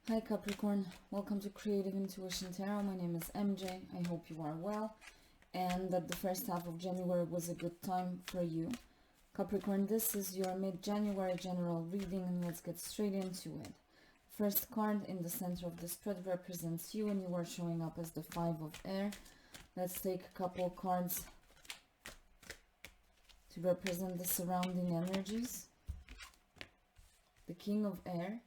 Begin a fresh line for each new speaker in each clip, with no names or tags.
Hi Capricorn, welcome to Creative Intuition Tarot. My name is MJ. I hope you are well and that the first half of January was a good time for you. Capricorn, this is your mid-January general reading and let's get straight into it. First card in the center of the spread represents you and you are showing up as the Five of Air. Let's take a couple cards to represent the surrounding energies. The King of Air,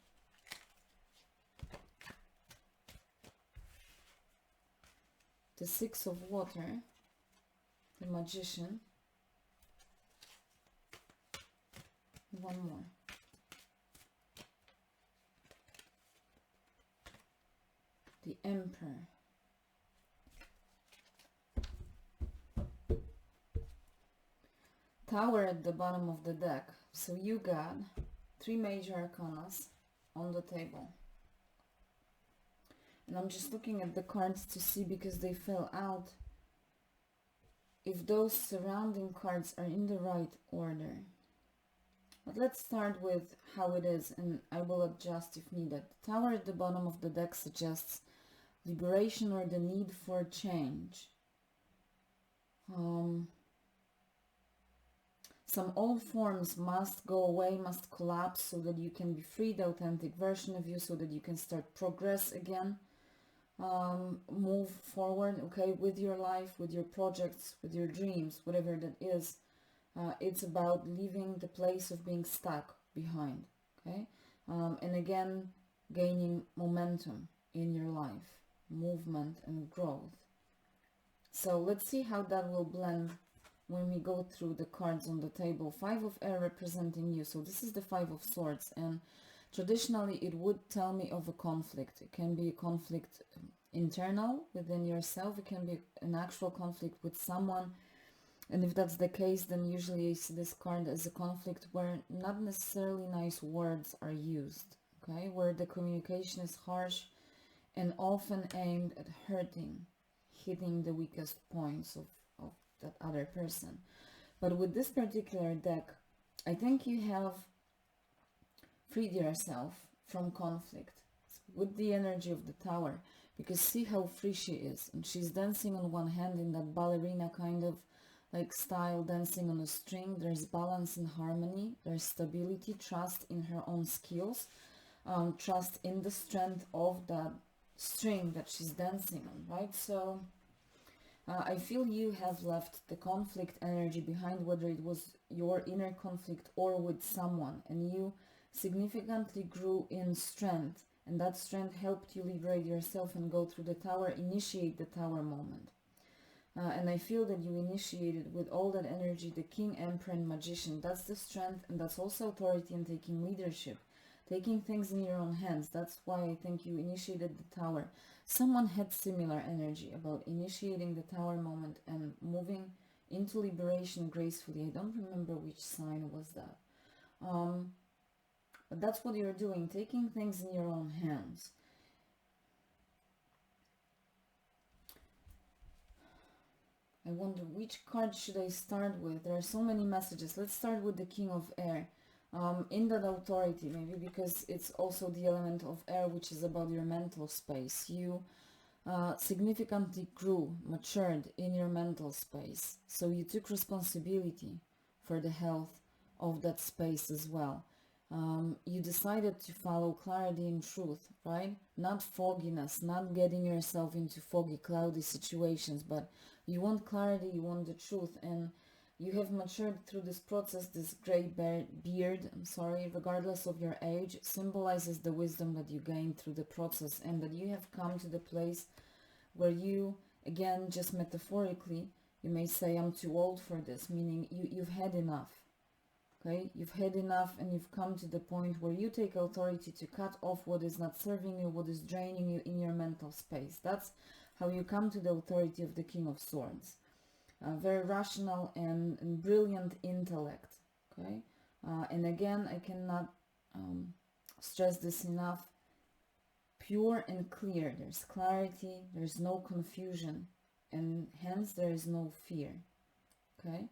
the Six of Water, the Magician, one more, the Emperor, Tower at the bottom of the deck. So you got three major arcanas on the table. And I'm just looking at the cards to see, because they fell out, if those surrounding cards are in the right order. But let's start with how it is, and I will adjust if needed. The Tower at the bottom of the deck suggests liberation or the need for change. Some old forms must go away, must collapse, so that you can be free, the authentic version of you, so that you can start progress again. Move forward, okay, with your life, with your projects, with your dreams, whatever that is. It's about leaving the place of being stuck behind, okay, and again gaining momentum in your life, movement and growth. So let's see how that will blend when we go through the cards on the table. Five of Air representing you, so this is the Five of Swords, and traditionally it would tell me of a conflict. It can be a conflict internal within yourself, it can be an actual conflict with someone, and if that's the case, then usually I see this card as a conflict where not necessarily nice words are used, okay, where the communication is harsh and often aimed at hitting the weakest points of that other person. But with this particular deck, I think you have freed yourself from conflict with the energy of the Tower, because see how free she is, and she's dancing on one hand in that ballerina kind of like style, dancing on a string. There's balance and harmony, there's stability, trust in her own skills, trust in the strength of that string that she's dancing on, right? So I feel you have left the conflict energy behind, whether it was your inner conflict or with someone, and you significantly grew in strength, and that strength helped you liberate yourself and go through the Tower, initiate the Tower moment. And I feel that you initiated with all that energy the King, Emperor and Magician. That's the strength, and that's also authority and taking leadership, taking things in your own hands. That's why I think you initiated the Tower. Someone had similar energy about initiating the Tower moment and moving into liberation gracefully. I don't remember which sign was that. But that's what you're doing, taking things in your own hands. I wonder which card should I start with. There are so many messages. Let's start with the King of Air. In that authority, maybe because it's also the element of air, which is about your mental space. You significantly grew, matured in your mental space. So you took responsibility for the health of that space as well. You decided to follow clarity and truth, right? Not fogginess, not getting yourself into foggy, cloudy situations, but you want clarity, you want the truth, and you have matured through this process. This gray beard, regardless of your age, symbolizes the wisdom that you gained through the process, and that you have come to the place where you, again, just metaphorically, you may say, I'm too old for this, meaning you've had enough. Okay, you've had enough, and you've come to the point where you take authority to cut off what is not serving you, what is draining you in your mental space. That's how you come to the authority of the King of Swords. Very rational and brilliant intellect. Okay, and again, I cannot stress this enough. Pure and clear. There's clarity, there's no confusion, and hence there is no fear. Okay.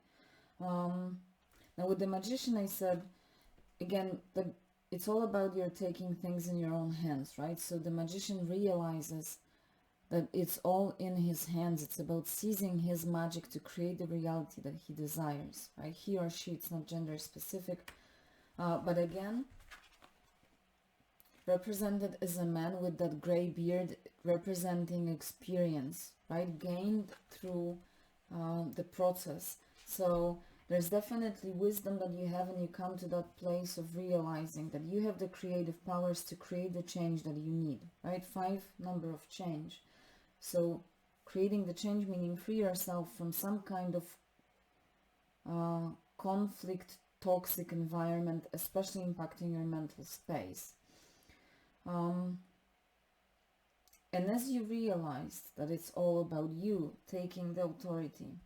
Now with the Magician, I said, again, it's all about you're taking things in your own hands, right? So the magician realizes that it's all in his hands. It's about seizing his magic to create the reality that he desires, right? He or she, it's not gender specific. But again, represented as a man with that gray beard, representing experience, right? Gained through the process. So there's definitely wisdom that you have, and you come to that place of realizing that you have the creative powers to create the change that you need, right? 5, number of change. So creating the change, meaning free yourself from some kind of conflict, toxic environment, especially impacting your mental space. And as you realized that it's all about you taking the authority,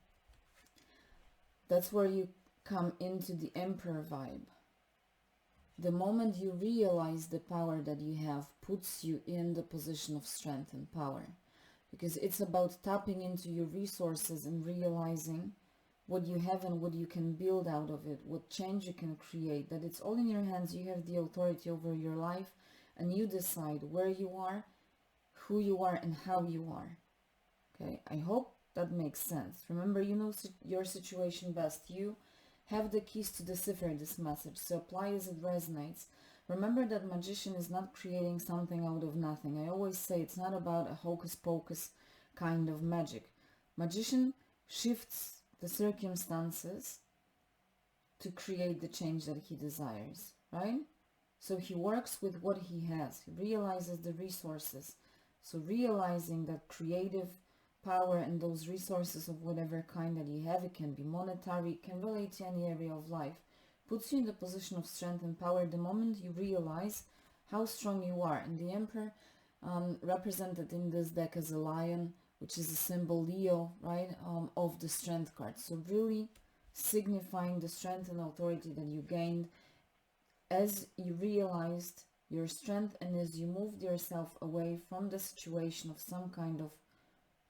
that's where you come into the Emperor vibe. The moment you realize the power that you have puts you in the position of strength and power, because it's about tapping into your resources and realizing what you have and what you can build out of it, what change you can create, that it's all in your hands. You have the authority over your life, and you decide where you are, who you are, and how you are. Okay, I hope that makes sense. Remember, you know your situation best. You have the keys to decipher this message, so apply as it resonates. Remember that magician is not creating something out of nothing. I always say it's not about a hocus pocus kind of magic. Magician shifts the circumstances to create the change that he desires, right? So he works with what he has. He realizes the resources. So realizing that creative power and those resources of whatever kind that you have, it can be monetary, it can relate to any area of life, puts you in the position of strength and power the moment you realize how strong you are. And the Emperor, represented in this deck as a lion, which is a symbol Leo, right, of the strength card. So really signifying the strength and authority that you gained as you realized your strength, and as you moved yourself away from the situation of some kind of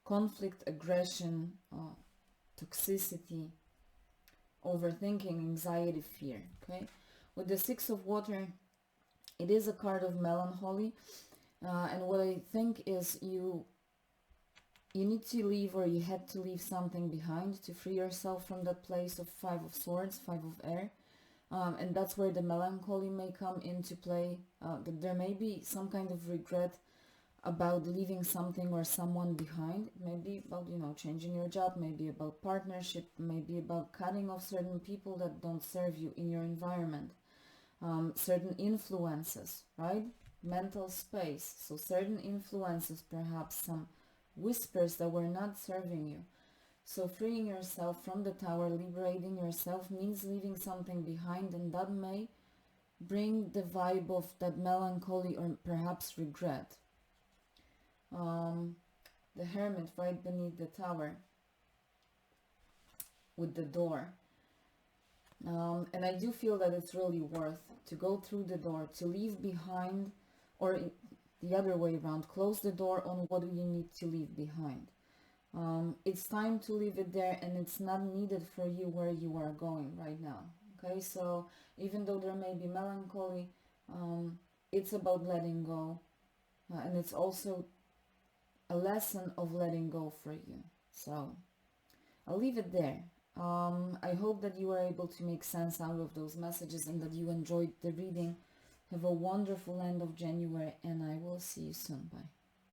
conflict, aggression, toxicity, overthinking, anxiety, fear. Okay, with the Six of Water, it is a card of melancholy, and what I think is you need to leave, or you had to leave something behind to free yourself from that place of Five of Swords, Five of Air. And that's where the melancholy may come into play. That there may be some kind of regret about leaving something or someone behind. It may be about, you know, changing your job, maybe about partnership, maybe about cutting off certain people that don't serve you in your environment. Certain influences, right? Mental space. So certain influences, perhaps some whispers that were not serving you. So freeing yourself from the tower, liberating yourself, means leaving something behind, and that may bring the vibe of that melancholy or perhaps regret. The Hermit right beneath the tower with the door. And I do feel that it's really worth to go through the door, to leave behind, or the other way around, close the door on what you need to leave behind. It's time to leave it there, and it's not needed for you where you are going right now. Okay, so even though there may be melancholy, it's about letting go, and it's also a lesson of letting go for you. So I'll leave it there. I hope that you were able to make sense out of those messages and that you enjoyed the reading. Have a wonderful end of January, and I will see you soon. Bye.